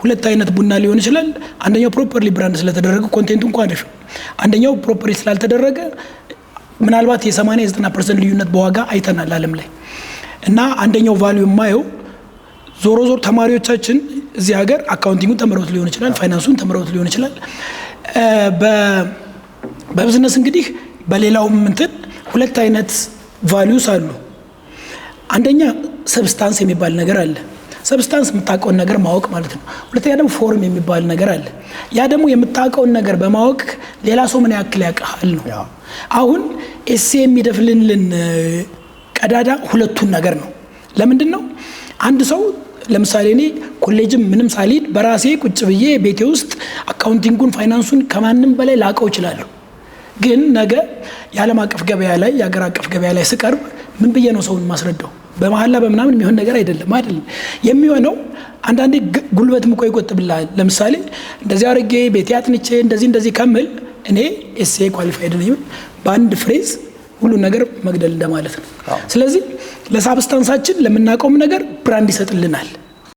ሁለት አይነት ቡና ሊሆን ይችላል አንደኛው ፕሮፐርሊ ብራንድ ስለተደረገ ኮንቴንቱ እንኳን አሪፍ አንደኛው ፕሮፐርሊ ስላልተደረገ ምናልባት የ80-90% ልዩነት በዋጋ አይተናል ዓለም ላይ እና አንደኛው ቫልዩ የማየው ዞሮ ተማሪዎቻችን እዚህ ሀገር አካውንቲንጉን ተመረውት ሊሆን ይችላል ፋይናንሱን ተመረውት ሊሆን ይችላል በቢዝነስ እንግዲህ በሌላውም እንትን ሁለት አይነት ቫልዩስ አሉ አንደኛ ሰብስታንስ የሚባል ነገር አለ ሰብስታንስ የምታውቀውን ነገር ማወቅ ማለት ነው ሁለተኛ ደግሞ ፎርም የሚባል ነገር አለ ያ ደግሞ የምታውቀውን ነገር በማወቅ ሌላ ሰው ምን ያክል ያውቃል ነው አሁን ኤሴ የሚደፍልልን ቀዳዳ ሁለቱን ነገር ነው ለምንድን ነው አንድ ሰው ለምሳሌ እኔ ኮሌጅም ምንም ሳልሄድ በራሴ ቁጭ ብዬ ቤቴ ውስጥ አካውንቲንጉን ፋይናንሱን ከማንም በላይ ላቀው ይችላል ግን ነገ የዓለም አቀፍ ገበያ ላይ የሀገር አቀፍ ገበያ ላይ ስቀርብ ምን ብዬ ነው ሰውን ማስረዳው በመሐላ በመናምን የሚሆን ነገር አይደለም የሚሆነው አንዳንዴ ጉልበት ምቆ ይቆጥብልሃል ለምሳሌ እንደዚህ አርጌ ቤቴ አጥንቼ እንደዚህ ከመል እኔ ኤስኤ ኳሊፋይድ ነኝ በአንድ ፍሬዝ ሁሉ ነገር መግደል እንደማለት ነው ስለዚህ ለሳብስታንሳችን ለምናቀውም ነገር ብራንድ ይሰጥልናል